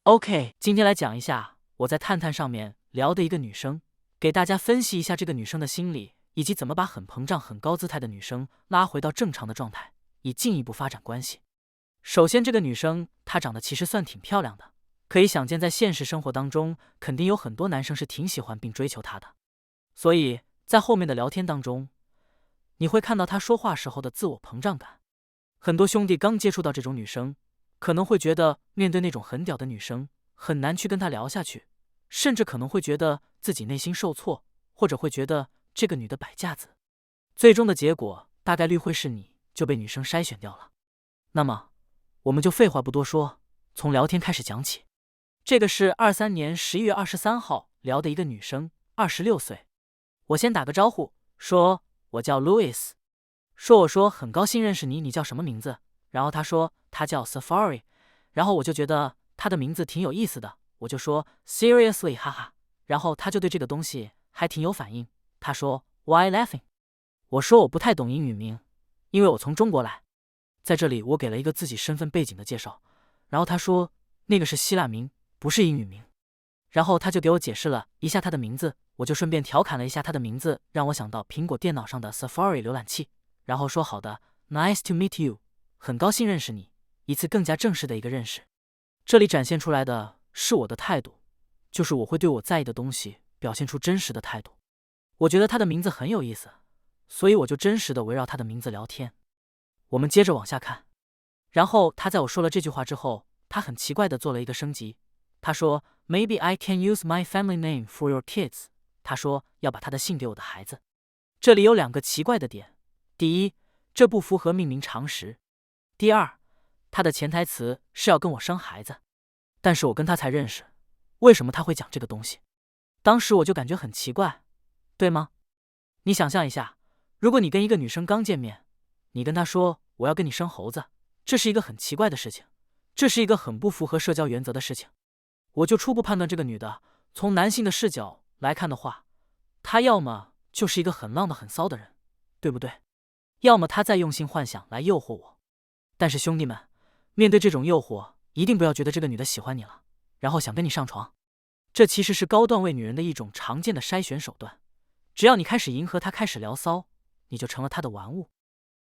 OK， 今天来讲一下我在探探上面聊的一个女生，给大家分析一下这个女生的心理，以及怎么把很膨胀、很高姿态的女生拉回到正常的状态，以进一步发展关系。首先，这个女生她长得其实算挺漂亮的，可以想见在现实生活当中，肯定有很多男生是挺喜欢并追求她的。所以在后面的聊天当中，你会看到她说话时候的自我膨胀感。很多兄弟刚接触到这种女生，可能会觉得面对那种很屌的女生，很难去跟她聊下去，甚至可能会觉得自己内心受挫，或者会觉得这个女的摆架子。最终的结果大概率会是你就被女生筛选掉了。那么我们就废话不多说，从聊天开始讲起。这个是23年11月23号聊的一个女生，26岁。我先打个招呼，说我叫 Louis。我说很高兴认识你，你叫什么名字？然后他说他叫 Safari， 然后我就觉得他的名字挺有意思的，我就说 Seriously 哈哈，然后他就对这个东西还挺有反应，他说 Why laughing？ 我说我不太懂英语名，因为我从中国来。在这里我给了一个自己身份背景的介绍，然后他说那个是希腊名，不是英语名。然后他就给我解释了一下他的名字，我就顺便调侃了一下他的名字，让我想到苹果电脑上的 Safari 浏览器。然后说好的 ，Nice to meet you， 很高兴认识你，一次更加正式的一个认识。这里展现出来的是我的态度，就是我会对我在意的东西表现出真实的态度。我觉得他的名字很有意思，所以我就真实的围绕他的名字聊天。我们接着往下看，然后他在我说了这句话之后，他很奇怪的做了一个升级，他说 Maybe I can use my family name for your kids， 他说要把他的姓给我的孩子。这里有两个奇怪的点。第一，这不符合命名常识。第二，他的潜台词是要跟我生孩子，但是我跟他才认识，为什么他会讲这个东西？当时我就感觉很奇怪，对吗？你想象一下，如果你跟一个女生刚见面，你跟她说我要跟你生猴子，这是一个很奇怪的事情，这是一个很不符合社交原则的事情。我就初步判断这个女的，从男性的视角来看的话，她要么就是一个很浪的很骚的人，对不对？要么他在用心幻想来诱惑我。但是兄弟们，面对这种诱惑，一定不要觉得这个女的喜欢你了，然后想跟你上床。这其实是高段位女人的一种常见的筛选手段。只要你开始迎合她，开始聊骚，你就成了她的玩物。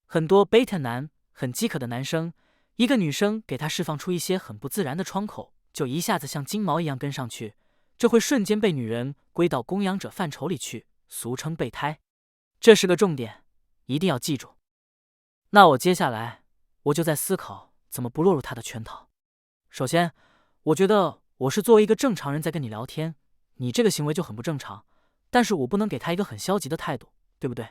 很多 beta 男很饥渴的男生，一个女生给他释放出一些很不自然的窗口，就一下子像金毛一样跟上去，这会瞬间被女人归到供养者范畴里去，俗称备胎。这是个重点，一定要记住。那我接下来我就在思考怎么不落入他的圈套。首先，我觉得我是作为一个正常人在跟你聊天，你这个行为就很不正常，但是我不能给他一个很消极的态度，对不对？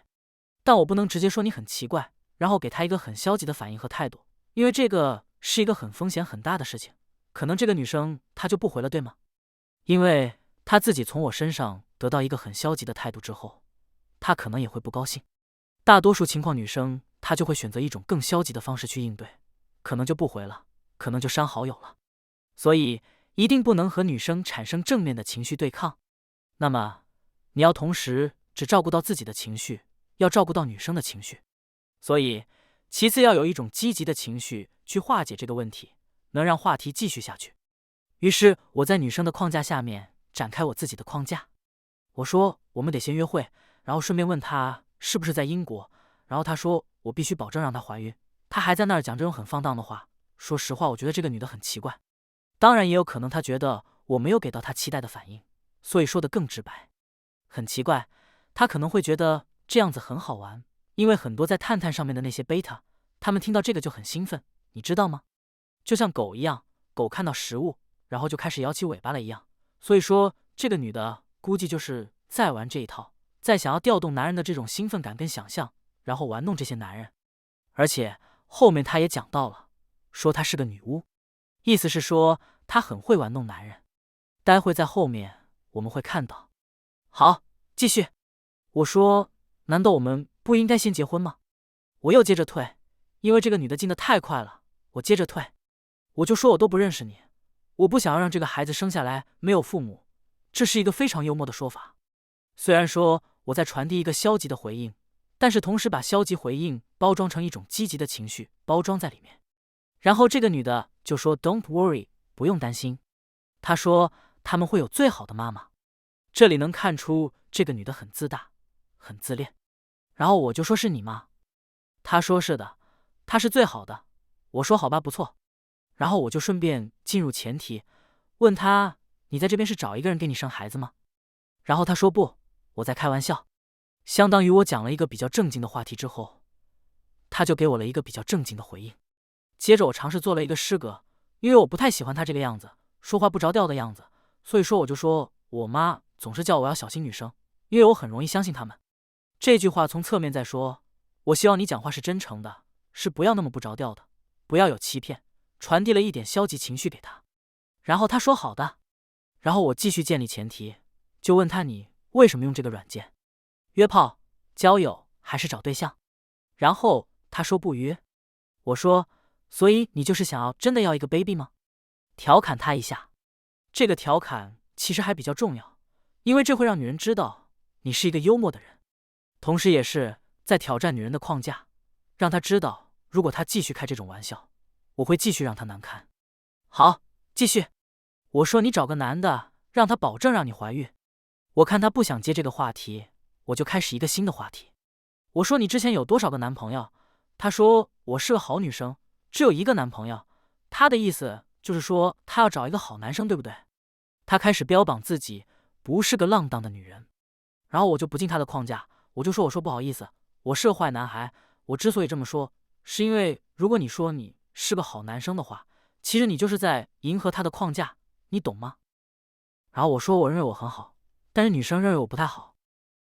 但我不能直接说你很奇怪，然后给他一个很消极的反应和态度，因为这个是一个很风险很大的事情，可能这个女生她就不回了，对吗？因为她自己从我身上得到一个很消极的态度之后，她可能也会不高兴。大多数情况，女生她就会选择一种更消极的方式去应对，可能就不回了，可能就删好友了。所以一定不能和女生产生正面的情绪对抗。那么你要同时只照顾到自己的情绪，要照顾到女生的情绪。所以其次要有一种积极的情绪去化解这个问题，能让话题继续下去。于是我在女生的框架下面展开我自己的框架。我说我们得先约会，然后顺便问她是不是在英国，然后她说我必须保证让她怀孕。她还在那儿讲这种很放荡的话。说实话，我觉得这个女的很奇怪。当然也有可能她觉得我没有给到她期待的反应，所以说的更直白。很奇怪，她可能会觉得这样子很好玩，因为很多在探探上面的那些贝塔，他们听到这个就很兴奋，你知道吗？就像狗一样，狗看到食物，然后就开始摇起尾巴了一样。所以说这个女的估计就是在玩这一套，在想要调动男人的这种兴奋感跟想象，然后玩弄这些男人。而且后面她也讲到了，说她是个女巫，意思是说她很会玩弄男人。待会在后面我们会看到。好，继续。我说难道我们不应该先结婚吗？我又接着退，因为这个女的进得太快了，我接着退。我就说我都不认识你，我不想要让这个孩子生下来没有父母，这是一个非常幽默的说法。虽然说我在传递一个消极的回应，但是同时把消极回应包装成一种积极的情绪包装在里面。然后这个女的就说 Don't worry， 不用担心。他说他们会有最好的妈妈。这里能看出这个女的很自大，很自恋。然后我就说是你吗？他说是的，她是最好的。我说好吧，不错。然后我就顺便进入前提，问他你在这边是找一个人给你生孩子吗？然后他说不，我在开玩笑。相当于我讲了一个比较正经的话题之后，他就给我了一个比较正经的回应。接着我尝试做了一个诗歌，因为我不太喜欢他这个样子，说话不着调的样子，所以说我就说我妈总是叫我要小心女生，因为我很容易相信她们。这句话从侧面在说，我希望你讲话是真诚的，是不要那么不着调的，不要有欺骗，传递了一点消极情绪给他。然后他说好的。然后我继续建立前提，就问他你为什么用这个软件？约炮、交友还是找对象？然后他说不约。我说所以你就是想要真的要一个 baby 吗？调侃他一下。这个调侃其实还比较重要，因为这会让女人知道你是一个幽默的人，同时也是在挑战女人的框架，让她知道如果她继续开这种玩笑，我会继续让她难堪。好，继续。我说你找个男的，让他保证让你怀孕。我看他不想接这个话题，我就开始一个新的话题。我说你之前有多少个男朋友？他说我是个好女生，只有一个男朋友。他的意思就是说他要找一个好男生，对不对？他开始标榜自己不是个浪荡的女人，然后我就不进他的框架，我就说不好意思，我是个坏男孩。我之所以这么说，是因为如果你说你是个好男生的话，其实你就是在迎合他的框架，你懂吗？然后我说我认为我很好，但是女生认为我不太好。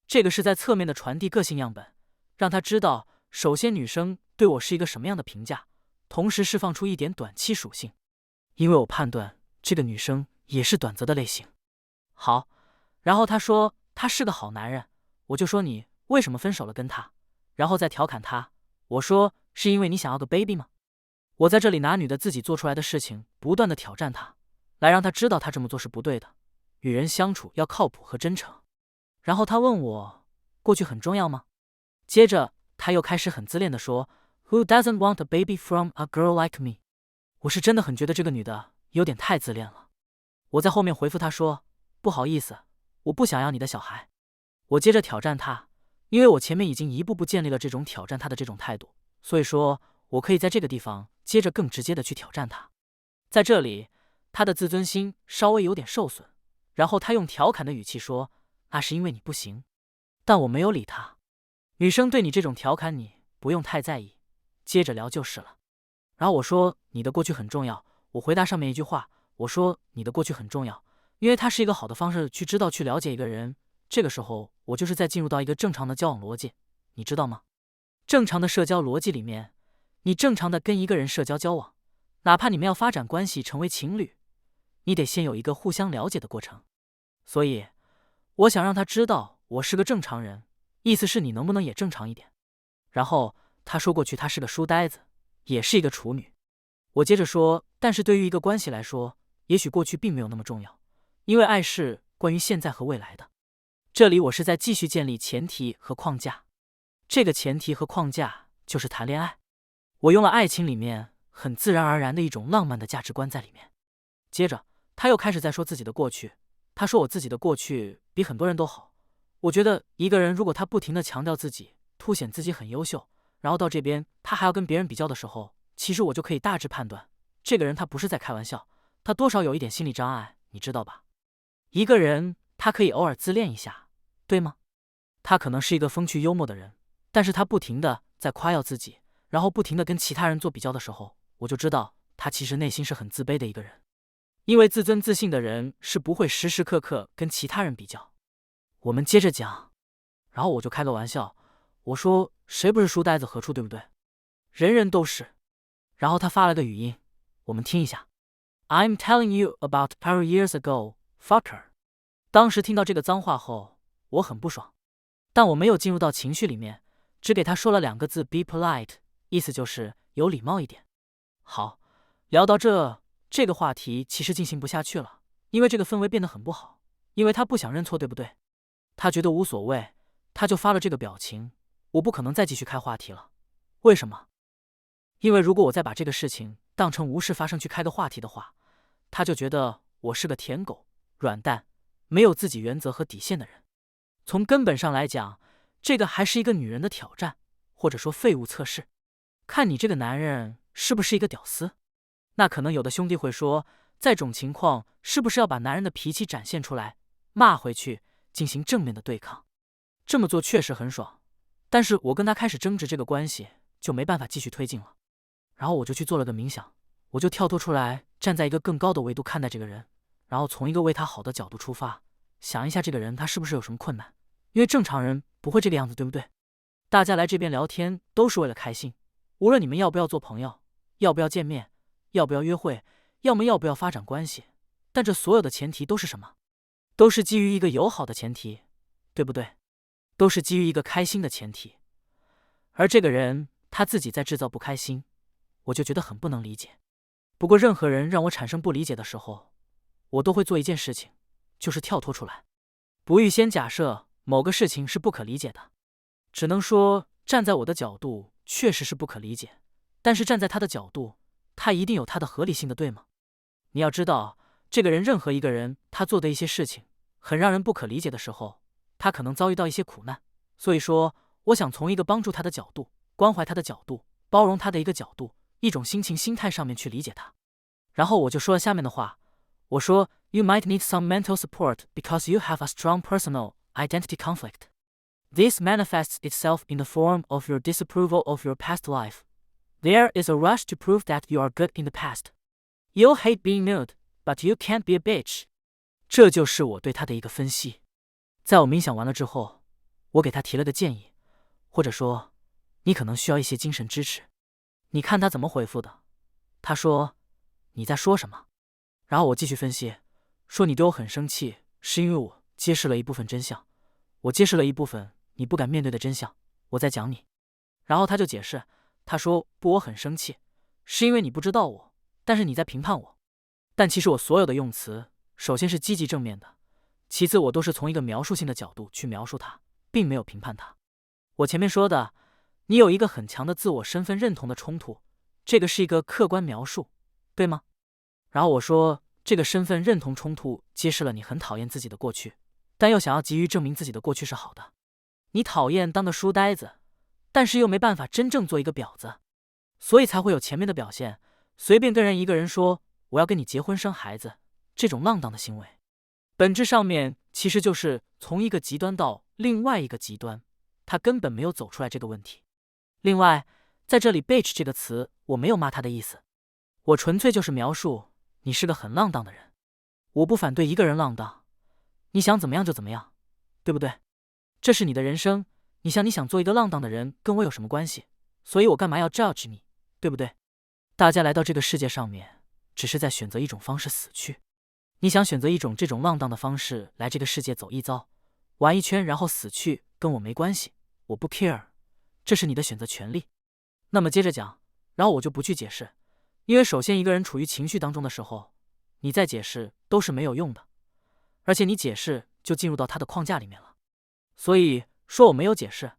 这个是在侧面的传递个性样本，让他知道首先女生对我是一个什么样的评价，同时释放出一点短期属性，因为我判断这个女生也是短则的类型。好，然后他说他是个好男人，我就说你为什么分手了跟他，然后再调侃他，我说是因为你想要个 baby 吗？我在这里拿女的自己做出来的事情不断的挑战他，来让他知道他这么做是不对的，与人相处要靠谱和真诚。然后他问我过去很重要吗？接着他又开始很自恋的说 Who doesn't want a baby from a girl like me？ 我是真的很觉得这个女的有点太自恋了。我在后面回复他说不好意思，我不想要你的小孩。我接着挑战他，因为我前面已经一步步建立了这种挑战他的这种态度，所以说我可以在这个地方接着更直接的去挑战他。在这里他的自尊心稍微有点受损，然后他用调侃的语气说那是因为你不行。但我没有理他。女生对你这种调侃你不用太在意，接着聊就是了。然后我说你的过去很重要，我回答上面一句话，我说你的过去很重要，因为它是一个好的方式去知道去了解一个人。这个时候我就是在进入到一个正常的交往逻辑，你知道吗？正常的社交逻辑里面，你正常的跟一个人社交交往，哪怕你们要发展关系成为情侣，你得先有一个互相了解的过程。所以我想让他知道我是个正常人，意思是你能不能也正常一点。然后他说过去他是个书呆子，也是一个处女。我接着说，但是对于一个关系来说，也许过去并没有那么重要，因为爱是关于现在和未来的。这里我是在继续建立前提和框架，这个前提和框架就是谈恋爱。我用了爱情里面很自然而然的一种浪漫的价值观在里面。接着他又开始在说自己的过去，他说我自己的过去比很多人都好。我觉得一个人如果他不停地强调自己，凸显自己很优秀，然后到这边他还要跟别人比较的时候，其实我就可以大致判断这个人他不是在开玩笑，他多少有一点心理障碍，你知道吧？一个人他可以偶尔自恋一下，对吗？他可能是一个风趣幽默的人，但是他不停地在夸耀自己，然后不停地跟其他人做比较的时候，我就知道他其实内心是很自卑的一个人。因为自尊自信的人是不会时时刻刻跟其他人比较。我们接着讲，然后我就开个玩笑，我说谁不是书呆子何处，对不对？人人都是。然后他发了个语音，我们听一下。I'm telling you about a few years ago, fucker。 当时听到这个脏话后，我很不爽，但我没有进入到情绪里面，只给他说了2个字 be polite， 意思就是有礼貌一点。好，聊到这个话题其实进行不下去了，因为这个氛围变得很不好，因为他不想认错，对不对？他觉得无所谓，他就发了这个表情。我不可能再继续开话题了。为什么？因为如果我再把这个事情当成无事发生去开个话题的话，他就觉得我是个舔狗、软蛋，没有自己原则和底线的人。从根本上来讲，这个还是一个女人的挑战，或者说废物测试。看你这个男人是不是一个屌丝？那可能有的兄弟会说，在这种情况是不是要把男人的脾气展现出来，骂回去，进行正面的对抗？这么做确实很爽，但是我跟他开始争执这个关系，就没办法继续推进了。然后我就去做了个冥想，我就跳脱出来，站在一个更高的维度看待这个人，然后从一个为他好的角度出发，想一下这个人他是不是有什么困难，因为正常人不会这个样子，对不对？大家来这边聊天都是为了开心，无论你们要不要做朋友，要不要见面，要不要约会，要不要发展关系，但这所有的前提都是什么？都是基于一个友好的前提，对不对？都是基于一个开心的前提。而这个人他自己在制造不开心，我就觉得很不能理解。不过任何人让我产生不理解的时候，我都会做一件事情，就是跳脱出来，不预先假设某个事情是不可理解的。只能说站在我的角度确实是不可理解，但是站在他的角度，他一定有他的合理性的，对吗？你要知道，这个人任何一个人他做的一些事情很让人不可理解的时候，他可能遭遇到一些苦难。所以说我想从一个帮助他的角度，关怀他的角度，包容他的一个角度，一种心情心态上面去理解他。然后我就说了下面的话，我说 You might need some mental support because you have a strong personal identity conflict. This manifests itself in the form of your disapproval of your past life. There is a rush to prove that you are good in the past. You hate being nude, but you can't be a bitch. 这就是我对他的一个分析。在我冥想完了之后，我给他提了个建议，或者说你可能需要一些精神支持。你看他怎么回复的？他说你在说什么？然后我继续分析，说你对我很生气，是因为我揭示了一部分真相，我揭示了一部分你不敢面对的真相，我在讲你。然后他就解释，他说不，我很生气，是因为你不知道我，但是你在评判我。但其实我所有的用词，首先是积极正面的，其次我都是从一个描述性的角度去描述他，并没有评判他。我前面说的，你有一个很强的自我身份认同的冲突，这个是一个客观描述，对吗？然后我说，这个身份认同冲突揭示了你很讨厌自己的过去，但又想要急于证明自己的过去是好的。你讨厌当个书呆子，但是又没办法真正做一个婊子，所以才会有前面的表现，随便跟一个人说我要跟你结婚生孩子，这种浪荡的行为。本质上面其实就是从一个极端到另外一个极端，他根本没有走出来这个问题。另外，在这里 bitch 这个词我没有骂他的意思，我纯粹就是描述你是个很浪荡的人。我不反对一个人浪荡，你想怎么样就怎么样，对不对？这是你的人生，你想做一个浪荡的人跟我有什么关系？所以我干嘛要 judge 你，对不对？大家来到这个世界上面，只是在选择一种方式死去。你想选择一种这种浪荡的方式来这个世界走一遭，玩一圈然后死去，跟我没关系，我不 care， 这是你的选择权利。那么接着讲，然后我就不去解释，因为首先一个人处于情绪当中的时候，你再解释都是没有用的，而且你解释就进入到他的框架里面了。所以说我没有解释，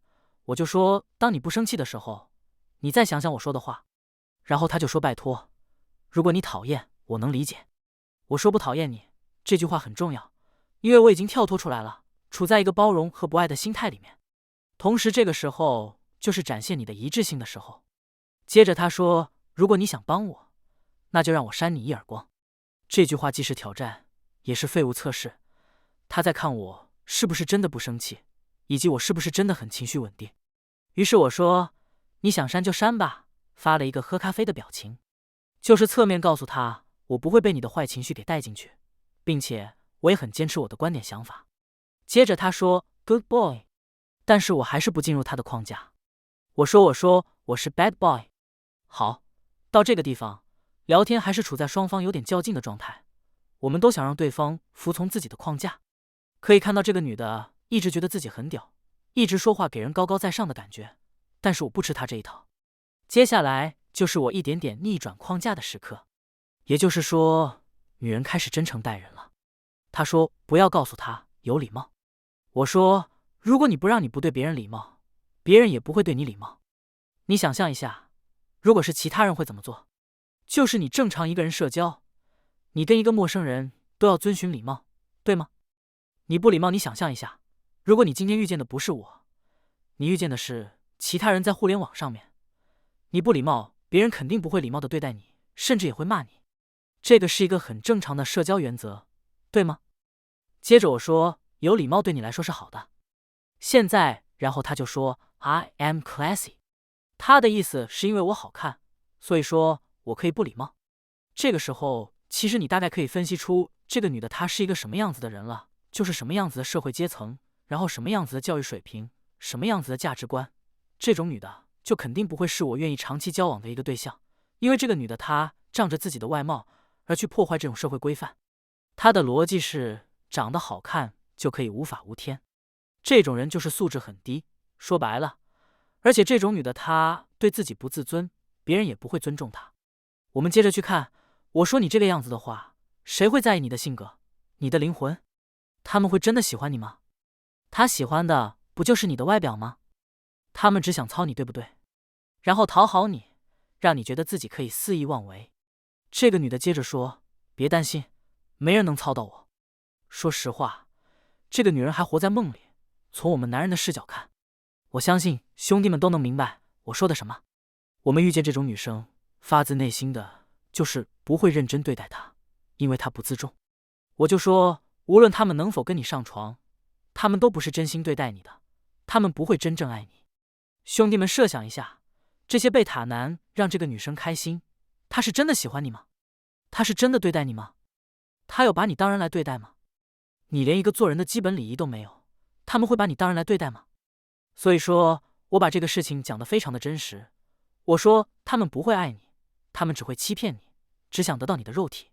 我就说当你不生气的时候，你再想想我说的话。然后他就说拜托，如果你讨厌我能理解。我说不讨厌你，这句话很重要，因为我已经跳脱出来了，处在一个包容和不爱的心态里面。同时这个时候就是展现你的一致性的时候。接着他说，如果你想帮我，那就让我扇你一耳光。这句话既是挑战，也是废物测试。他在看我是不是真的不生气，以及我是不是真的很情绪稳定。于是我说，你想扇就扇吧，发了一个喝咖啡的表情，就是侧面告诉他我不会被你的坏情绪给带进去，并且我也很坚持我的观点想法。接着他说 Good boy， 但是我还是不进入他的框架。我说我是 bad boy。 好，到这个地方聊天还是处在双方有点较劲的状态，我们都想让对方服从自己的框架。可以看到这个女的一直觉得自己很屌，一直说话给人高高在上的感觉，但是我不吃她这一套。接下来就是我一点点逆转框架的时刻，也就是说女人开始真诚待人了。她说不要告诉她有礼貌。我说如果你不让你不对别人礼貌，别人也不会对你礼貌。你想象一下，如果是其他人会怎么做？就是你正常一个人社交，你跟一个陌生人都要遵循礼貌，对吗？你不礼貌，你想象一下，如果你今天遇见的不是我，你遇见的是其他人在互联网上面，你不礼貌，别人肯定不会礼貌的对待你，甚至也会骂你。这个是一个很正常的社交原则，对吗？接着我说，有礼貌对你来说是好的。现在，然后他就说 I am classy， 他的意思是因为我好看，所以说我可以不礼貌。这个时候，其实你大概可以分析出这个女的她是一个什么样子的人了，就是什么样子的社会阶层，然后什么样子的教育水平，什么样子的价值观。这种女的就肯定不会是我愿意长期交往的一个对象，因为这个女的她仗着自己的外貌而去破坏这种社会规范。她的逻辑是长得好看就可以无法无天，这种人就是素质很低。说白了，而且这种女的她对自己不自尊，别人也不会尊重她。我们接着去看，我说你这个样子的话，谁会在意你的性格，你的灵魂？他们会真的喜欢你吗？他喜欢的不就是你的外表吗？他们只想操你，对不对？然后讨好你，让你觉得自己可以肆意妄为。这个女的接着说，别担心，没人能操到我。说实话，这个女人还活在梦里。从我们男人的视角看，我相信兄弟们都能明白我说的什么。我们遇见这种女生，发自内心的就是不会认真对待她，因为她不自重。我就说，无论他们能否跟你上床，他们都不是真心对待你的，他们不会真正爱你。兄弟们设想一下，这些贝塔男让这个女生开心，他是真的喜欢你吗？他是真的对待你吗？他有把你当人来对待吗？你连一个做人的基本礼仪都没有，他们会把你当人来对待吗？所以说，我把这个事情讲得非常的真实。我说他们不会爱你，他们只会欺骗你，只想得到你的肉体。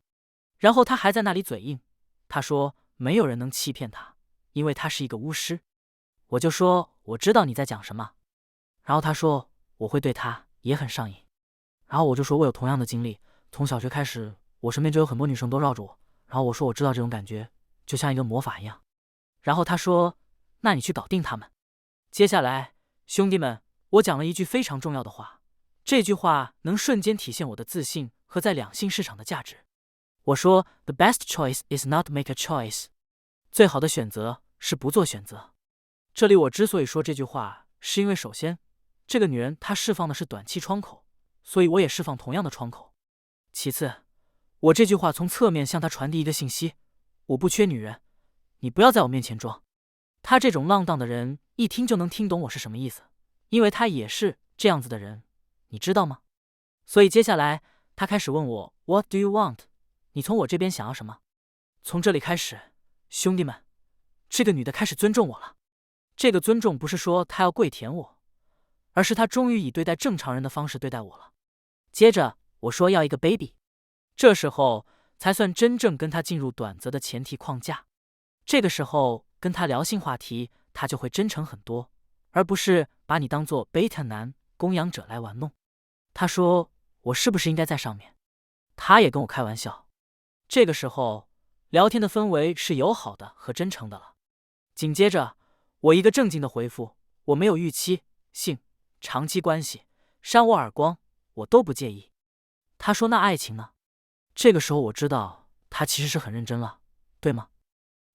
然后他还在那里嘴硬，他说没有人能欺骗他，因为他是一个巫师。我就说我知道你在讲什么。然后他说我会对他也很上瘾。然后我就说我有同样的经历，从小学开始，我身边就有很多女生都绕着我。然后我说我知道这种感觉就像一个魔法一样。然后他说那你去搞定他们。接下来兄弟们，我讲了一句非常重要的话，这句话能瞬间体现我的自信和在两性市场的价值。我说 The best choice is not to make a choice， 最好的选择是不做选择。这里我之所以说这句话，是因为首先这个女人她释放的是短期窗口，所以我也释放同样的窗口。其次，我这句话从侧面向她传递一个信息，我不缺女人，你不要在我面前装。他这种浪荡的人一听就能听懂我是什么意思，因为他也是这样子的人，你知道吗？所以接下来他开始问我 What do you want？ 你从我这边想要什么？从这里开始，兄弟们，这个女的开始尊重我了。这个尊重不是说她要跪舔我，而是她终于以对待正常人的方式对待我了。接着我说要一个 baby， 这时候才算真正跟她进入短则的前提框架。这个时候跟他聊性话题，他就会真诚很多，而不是把你当做贝塔男供养者来玩弄。他说我是不是应该在上面？他也跟我开玩笑。这个时候聊天的氛围是友好的和真诚的了。紧接着我一个正经的回复，我没有预期性长期关系，扇我耳光我都不介意。他说那爱情呢？这个时候我知道他其实是很认真了，对吗？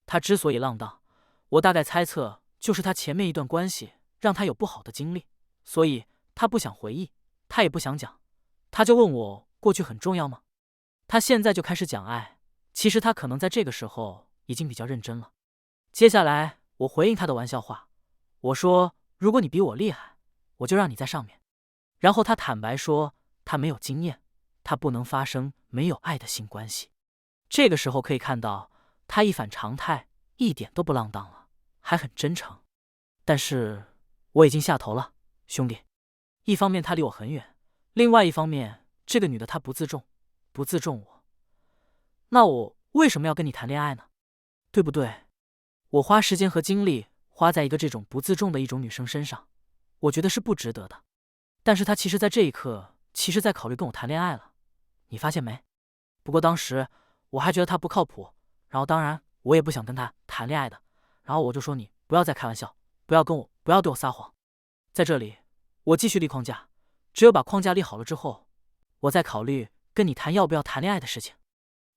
他之所以浪荡，我大概猜测就是他前面一段关系让他有不好的经历，所以他不想回忆，他也不想讲。他就问我过去很重要吗？他现在就开始讲爱，其实他可能在这个时候已经比较认真了。接下来我回应他的玩笑话，我说如果你比我厉害，我就让你在上面。然后他坦白说他没有经验，他不能发生没有爱的性关系。这个时候可以看到他一反常态，一点都不浪荡了，还很真诚。但是我已经下头了，兄弟。一方面他离我很远，另外一方面这个女的她不自重，不自重我，那我为什么要跟你谈恋爱呢？对不对？我花时间和精力花在一个这种不自重的一种女生身上，我觉得是不值得的。但是她其实在这一刻其实在考虑跟我谈恋爱了，你发现没？不过当时我还觉得她不靠谱，然后当然我也不想跟她谈恋爱的，然后我就说你不要再开玩笑，不要对我撒谎。在这里我继续立框架，只有把框架立好了之后，我再考虑跟你谈要不要谈恋爱的事情。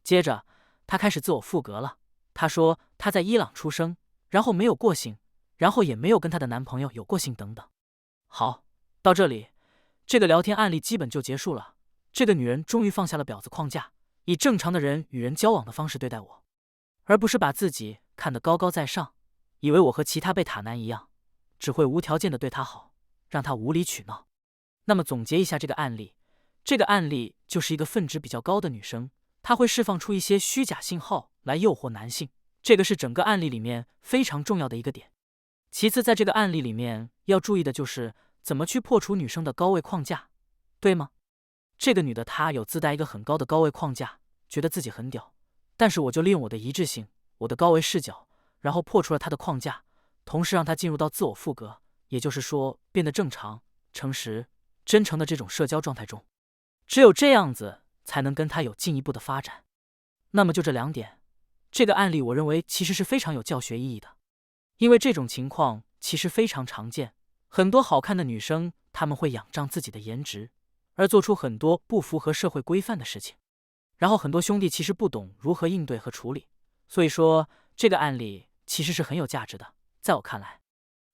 接着他开始自我复格了。他说他在伊朗出生，然后没有过性，然后也没有跟他的男朋友有过性等等。好，到这里，这个聊天案例基本就结束了。这个女人终于放下了婊子框架，以正常的人与人交往的方式对待我，而不是把自己看得高高在上，以为我和其他贝塔男一样，只会无条件的对她好，让她无理取闹。那么总结一下这个案例，这个案例就是一个分值比较高的女生，她会释放出一些虚假信号来诱惑男性，这个是整个案例里面非常重要的一个点。其次，在这个案例里面要注意的就是怎么去破除女生的高位框架，对吗？这个女的她有自带一个很高的高位框架，觉得自己很屌，但是我就利用我的一致性，我的高维视角，然后破除了她的框架，同时让她进入到自我复格，也就是说变得正常、诚实、真诚的这种社交状态中。只有这样子才能跟她有进一步的发展。那么就这2点，这个案例我认为其实是非常有教学意义的，因为这种情况其实非常常见，很多好看的女生她们会仰仗自己的颜值，而做出很多不符合社会规范的事情，然后很多兄弟其实不懂如何应对和处理，所以说这个案例其实是很有价值的，在我看来。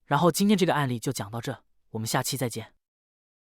然后今天这个案例就讲到这，我们下期再见。